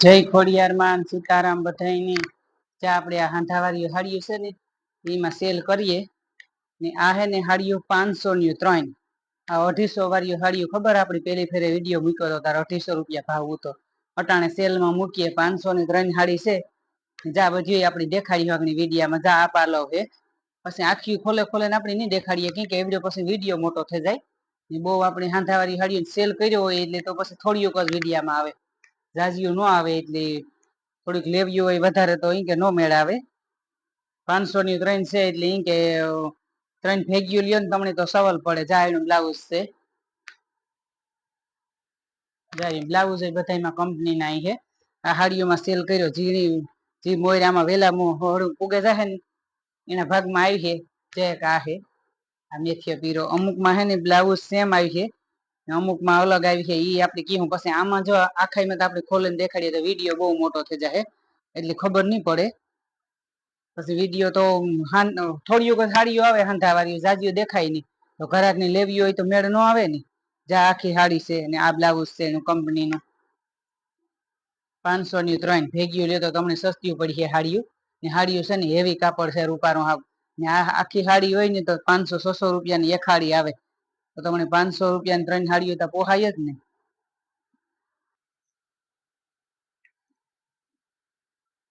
જય ખોડિયારમાં સીતારામ બધાયની ચા આપણે આ હાંધાવાળી હાડીઓ છે ને એમાં સેલ કરીએ ને આ હે ને હાડીઓ 500 ની 3 આ 250 વાળી હાડીઓ ખબર આપડી પેલી ફેરે વિડીયો મૂક્યો તો તાર 250 રૂપિયા ભાવ હતો અટાણે સેલમાં મૂકીએ 500 ની 3 હાડી છે જા બધી આપડી દેખાડી હગની વિડીયામાં જા આ પાલો હે પછી આખી ખોલે ખોલે ને આપણે નહીં દેખાડીએ કે એવડો પછી વિડીયો મોટો થઈ જાય બહુ આપણી હાંધાવાળી હાડીઓ સેલ કર્યો હોય એટલે તો પછી થોડીક જ વિડીયામાં આવે જાજીયું ન આવે એટલે થોડીક લેવી હોય વધારે તો ઈ કે નો મેળ આવે 500 ની 3 છે એટલે ઈ કે 3 ભેગીઓ લ્યો ને તમને તો સવલ પડે જા એનું બ્લાઉઝ છે જાય બ્લાઉઝ એ બધાયમાં કંપની ના છે આ હાડીઓમાં સેલ કર્યો ઝીણી જે મોયરામાં વેલા હોડું પૂગે જાય ને એના ભાગમાં આવી છે જે આ હે આ મેથીયો પીરો અમુકમાં હે ને બ્લાઉઝ સેમ આવી છે અમુકમાં અલગ આવી છે ઈ આપણે કીધું પછી આમાં જો આખાઈમાં તો આપણે ખોલીને દેખાડીએ તો વિડીયો બહુ મોટો થઈ જાય એટલે ખબર નહીં પડે પછી વિડીયો તો થોડી વખત હાડીઓ આવે હાંધાવાળી જાજીઓ દેખાય નહીં તો ઘરાકને લેવી હોય તો મેળ ન આવે ને જા આખી હાડી છે ને આ બ્લાઉઝ છે એનું કંપનીનું 500 ની 3 ભેગીઓ લે તો તમને સસ્તી પડી હાડીઓ ને હાડીઓ છે ને હેવી કાપડ છે રૂપારો ને આ આખી હાડી હોય ને તો 500-600 રૂપિયાની એક હાડી આવે તો તમને 500 રૂપિયાની 3 હાડીઓ તો પોહાય જ ને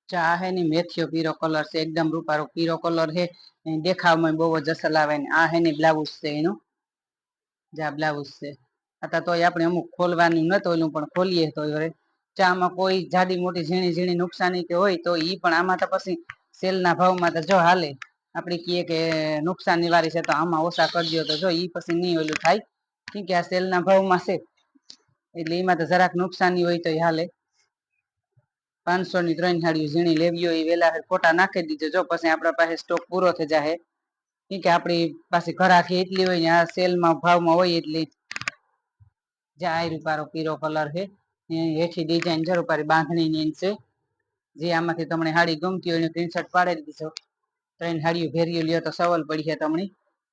ચા હે ને મેથીયો પીરો કલર છે એકદમ રૂપારો પીરો કલર છે દેખાવમાં બહુ જ અસલ આવે ને આ હે ને બ્લાઉઝ છે એનું જા બ્લાઉઝ છે आता તોય આપણે અમુક ખોલવાનું નતો એનું પણ ખોલીએ તો ચામાં કોઈ જાડી મોટી ઝીણી ઝીણી નુકસાની કે હોય તો ઈ પણ આમાં તો પછી સેલના ભાવમાં તો જો હાલે આપણે કહીએ કે નુકસાની વાળી છે તો આમાં ઓછા કરી દો તો જો ઈ પછી નહીં ઓલું થાય કેમ કે આ સેલના ભાવમાં છે એટલે એમાં તો જરાક નુકસાની હોય તો હાલે 500 ની 3 હાડીઓ ઝીણી લેવી હોય વેલા ફોટા નાખી દીધો જો પછી આપણા પાસે સ્ટોક પૂરો થઈ જાય કેમ કે આપણી પાસે ઘરાકી એટલી હોય ને આ સેલમાં ભાવમાં હોય એટલી જા આ રૂપારો પીરો કલર છે હેઠી ડિઝાઇન છે રૂપારી બાંધણીની છે જે આમાંથી તમને હાડી ગમતી હોય એને સ્ક્રીનશોટ પાડી દીધો 3 હાડીઓ ભેરીઓ લ્યો તો સવલ પડી છે તમને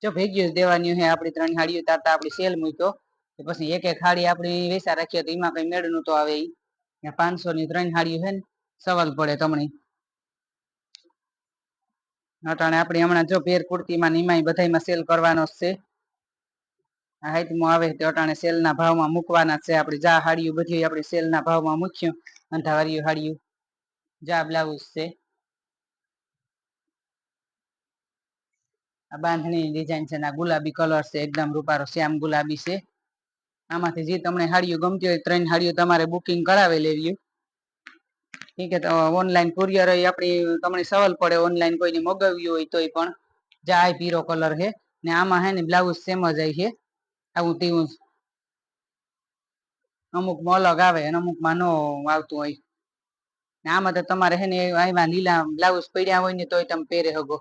જો ભેગીઓ જ દેવાની હોય આપણી 3 હાડીઓ તારતા આપણી સેલ મૂક્યો પછી એક એક હાડી આપણી વેચા રાખીએ તો એમાં કઈ મેળ નતો આવે ઈ 500 ની 3 હાડીઓ છે ને સવલ પડે તમને અટાણે આપણે હમણાં જો પેર કુર્તીમાં નીમાય બધાયમાં સેલ કરવાનો છે હાઈટમાં આવે તો અટાણે સેલના ભાવમાં મૂકવાના છે આપણે જા હાડીઓ બધી આપણે સેલના ભાવમાં મૂક્યું અંધાવાળી હાડીઓ જા બ્લાઉઝ છે આ બાંધણી ડિઝાઇન છે ના ગુલાબી કલર છે એકદમ રૂપારો શ્યામ ગુલાબી છે આમાંથી જે તમને હાડીઓ ગમતી હોય 3 હાડીઓ તમારે બુકિંગ કરાવી લેવી ઠીક છે તો ઓનલાઈન કુરિયર આપણી તમને સવલ પડે ઓનલાઈન કોઈને મગાવ્યું હોય તોય પણ જા આ પીરો કલર છે ને આમાં હે ને બ્લાઉઝ સેમ જ આવી છે આવું તેવું અમુકમાં અલગ આવે અને અમુકમાં નો આવતું હોય આમાં તો તમારે હે ને આમાં લીલા બ્લાઉઝ પડ્યા હોય ને તોય તમે પહેરે હગો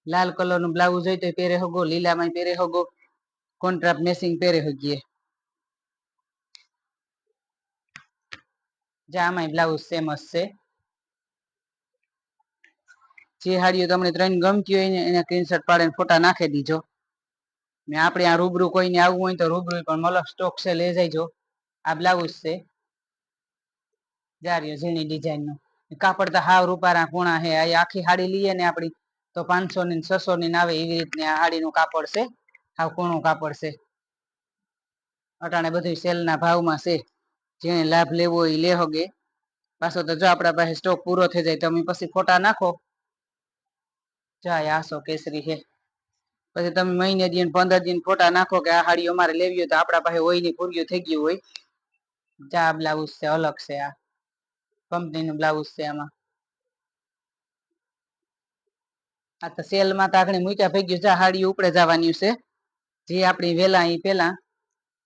લાલ કલર નું બ્લાઉઝ હોય તો પહેરે હગો લીલામાં પહેરે હગો કોન્ટ્રાસ્ટ મેચિંગ પહેરે હગીએ જા આમાં બ્લાઉઝ સેમ જ છે જે હાડીઓ તમને 3 ગમતી હોય ને એને સ્ક્રીનશોટ પાડીને ફોટા નાખી દીજો ને આપણે આ રૂબરૂ કોઈને આવવું હોય તો રૂબરૂ પણ મલક સ્ટોક છે લઈ જઈજો આ બ્લાઉઝ છે જારીઓ ઝીણી ડિઝાઇન નું કાપડ તો હાવ રૂપારા પૂણા છે આ આખી હાડી લઈએ ને આપણી તો 500 ની 600 ની આવે એવી રીતની આ હાડીનું કાપડ છે હાવ કૂણું કાપડ છે અટાણે બધું સેલના ભાવમાં છે જેને લાભ લેવો હોય લે હગે પાછો તો જો આપણા પાસે સ્ટોક પૂરો થઈ જાય તો અમે પછી ફોટા નાખો જાય આસો કેસરી છે પછી તમે મહિને દી 15 દિન ફોટા નાખો કે આ હાડી અમારે લેવી હોય તો આપણા પાસે હોય ની પૂર્યું થઈ ગયું હોય જા બ્લાઉઝ છે અલગ છે આ કંપનીનું બ્લાઉઝ છે આમાં આ તો સેલમાં તો આગળ મૂક્યા ભેગ્યું જા હાડી ઉપડે જવાની છે જે આપણી વેલા અહીં પેલા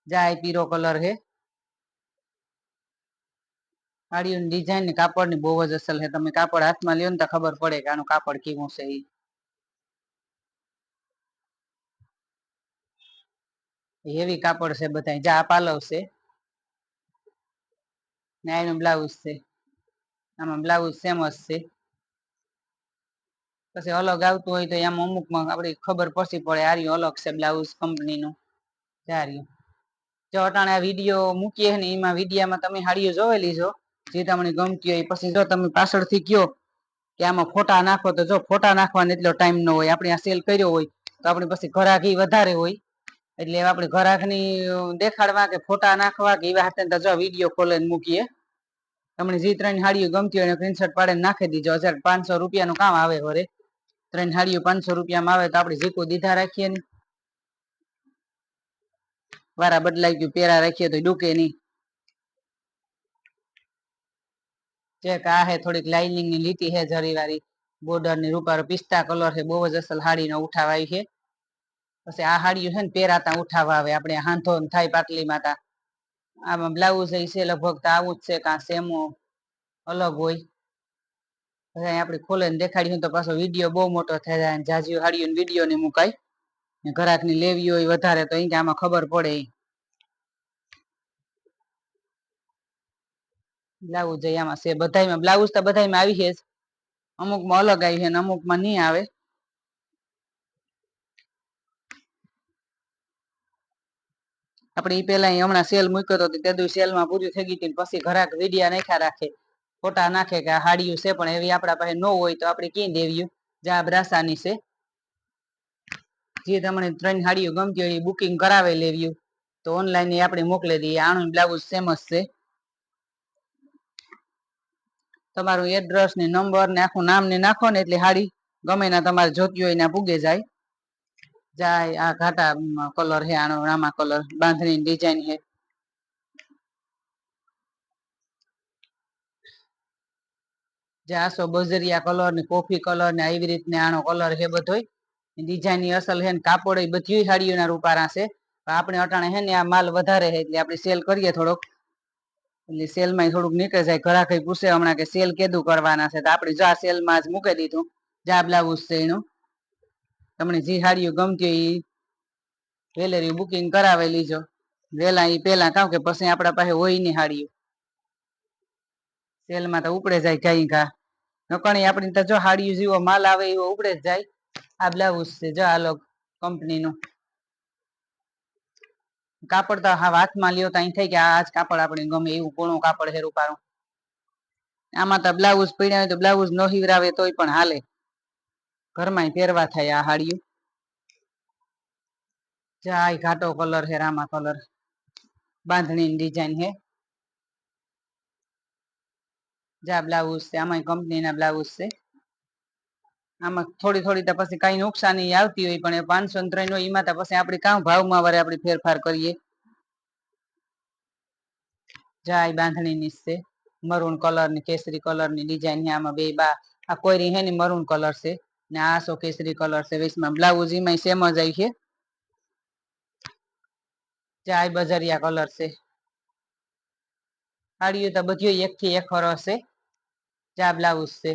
જા પીરો કલર છે હાડીઓની ડિઝાઇન ને કાપડ ની બહુ જ અસલ છે તમે કાપડ હાથમાં લ્યો ને તો ખબર પડે કે આનું કાપડ કેવું છે હેવી કાપડ છે બધા જા પાલવ છે ને એનું બ્લાઉઝ છે આમાં બ્લાઉઝ સેમ જ છે પછી અલગ આવતું હોય તો એમ અમુકમાં આપણે ખબર પડતી પડે આર્યું અલગ છે બ્લાઉઝ કંપનીનું જાર્યું જો અટાણે આ વિડીયો મૂકીએ ને એમાં વિડીયામાં તમે હાડીઓ જોઈ લીજો જે તમને ગમતી હોય. પછી જો તમે પાછળથી કયો કે આમાં ફોટા નાખો તો જો ફોટા નાખવાનો એટલો ટાઈમ ન હોય. આપણે આ સેલ કર્યો હોય તો આપણી પછી ઘરાકી વધારે હોય એટલે આપણે ઘરાકની દેખાડવા કે ફોટા નાખવા કે એવા હાથે તો જો વિડીયો ખોલીને મૂકીએ. તમને જે 3 હાડીઓ ગમતી હોય એને સ્ક્રીનશોટ પાડીને નાખી દીજો. 1500 રૂપિયાનું કામ આવે વરે. 3 હાડીઓ 500 રૂપિયામાં આવે તો આપણે જીકો દીધા રાખીએ ને વારા બદલાઈ ગયું પેરા રાખીએ તો ડૂકે નહીં. ચેક આ હે થોડીક લાઇનિંગ ની લીટી હે જરી વાળી બોર્ડર ની રૂપારો પિસ્તા કલર છે. બહુ જ અસલ હાડીનો ઉઠાવ આવી છે. પછી આ હાડીઓ છે ને પહેરાતા ઉઠાવ આવે. આપણે હાંધો થાય પાટલી માતા. આમાં બ્લાઉઝ છે લગભગ તો આવું જ છે. કાં સેમો અલગ હોય. આપણે ખોલીને દેખાડીએ તો પાછો વિડીયો બહુ મોટો થઈ જાય. જાજી હાડીઓ વિડીયો ની મુકાય. ઘરાક ની લેવી હોય વધારે તો અહીં આમાં ખબર પડે. બ્લાઉઝ આમાં છે બધામાં. બ્લાઉઝ તો બધામાં આવી છે. અમુકમાં અલગ આવી છે ને અમુકમાં નહીં આવે. આપણે એ પેલા હમણાં સેલ મૂક્યો હતો તે સેલમાં પૂરી થઈ ગઈ હતી. પછી ઘરાક વિડીયા નાખ્યા રાખે ફોટા નાખે કે આ હાડીયું છે પણ એવી આપણા પાસે ન હોય તો આપણે ક્યાં દેવ્યું જા બ્રાસાની છે. જે તમને 3 હાડીઓ ગમતી હોય એ બુકિંગ કરાવી લેવ્યું તો ઓનલાઈન આપણે મોકલી દઈએ. આનું બ્લાઉઝ ફેમસ છે. તમારું એડ્રેસ ને નંબર ને આખું નામ ને નાખો ને એટલે હાડી ગમે ના તમારે જોતી હોય ના પૂગે જાય. જાય આ ઘાટા કલર હે. આનો રામા કલર બાંધણી ડિઝાઇન હે. જાસો બજરિયા કલર ને કોફી કલર ને આવી રીતને આનો કલર હે. બધોય ડિઝાઇન ની અસલ હે. કાપડ બધી હાડીઓના રૂપારા છે. આપણે અટાણે હે ને આ માલ વધારે છે એટલે આપણે સેલ કરીએ થોડોક. એટલે સેલ માં થોડુંક નીકળી જાય. ઘરાક પૂછે હમણાં કે સેલ કેદું કરવાના છે તો આપણે જા સેલમાં જ મૂકી દીધું. જા બ્લાઉઝ છે એનું. તમને જે હાડીઓ ગમતી હોય એ વેલેરી બુકિંગ કરાવી લીજો વેલા. એ પેલા કામ કે પછી આપણા પાસે હોય ની હાડીઓ. સેલમાં તો ઉપડે જાય કઈ ઘા નકણી આપડી તો જો હાડીઓ જેવો માલ આવે એવો ઉપડે જ જાય. આ બ્લાઉઝ છે જો આ કંપનીનું. કાપડ તો હા હાથમાં લ્યો તો અહીં થઈ કે આ જ કાપડ આપણે ગમે એવું કોણું કાપડ હે રૂપારું. આમાં તો બ્લાઉઝ પીડ્યા હોય તો બ્લાઉઝ ન હીવરાવે તોય પણ હાલે. ઘરમાં પહેરવા થાય આ હાડીયું. જા ઘાટો કલર હે. રામા કલર બાંધણી ડિઝાઇન હે. જા બ્લાઉઝ છે. આમાં કંપની ના બ્લાઉઝ છે. આમાં થોડી થોડી તો પછી કઈ નુકસાની આવતી હોય પણ 503 હોય એમાં તો પછી આપણે કામ ભાવમાં વરે આપણે ફેરફાર કરીએ. જાય બાંધણી ની છે. મરૂન કલર ની કેસરી કલર ની ડિઝાઇન છે. આમાં બે બા આ કોઈરી હે ને મરૂન કલર છે ને આસો કેસરી કલર છે. વીસમાં બ્લાઉઝ એમાં સેમ જ આવી છે. જાય બજરિયા કલર છે. હાડીઓ તો બધી એક થી એક ફરક છે. જા બ્લાઉઝ છે.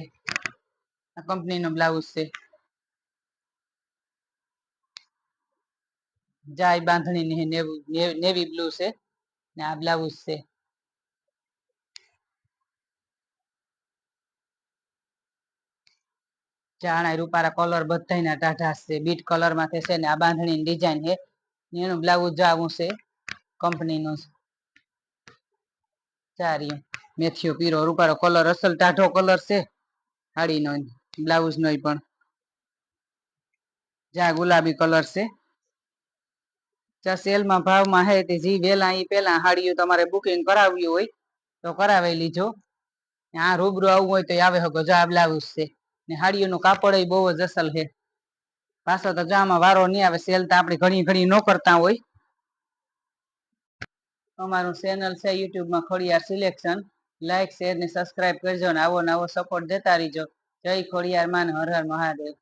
આ કંપની નો બ્લાઉઝ છે. જાય બાંધણી નેવી બ્લુ છે ને આ બ્લાઉઝ છે. જાણા રૂપારા કલર બધા ટાઢા છે. બીટ કલર માં છે ને આ બાંધણી ડિઝાઇન છે. એનું બ્લાઉઝ આવું છે કંપની નું. સારી મેથીયો પીરો રૂપારો કલર અસલ ટાઢો કલર છે. હાડી નો બ્લાઉઝ નો પણ જા ગુલાબી કલર છે. સેલમાં ભાવમાં હે જે વેલા એ પેલા હાડીઓ તમારે બુકિંગ કરાવ્યું હોય તો કરાવી લીજો. આ રૂબરૂ આવવું હોય તો આવે હકો. જો આ બ્લાઉઝ છે ને હાડીઓ નું કાપડ બહુ જ અસલ છે. પાછો તો જામાં વારો નહી આવે. સેલ તો આપણે ઘણી ઘણી ન કરતા હોય. અમારું ચેનલ છે યુટ્યુબમાં ખોડિયાર સિલેક્શન. લાઈક શેર ને સબસ્ક્રાઈબ કરજો ને આવો નવો સપોર્ટ દેતા રહીજો. જય ખોડિયાર માં. હર હર મહાદેવ.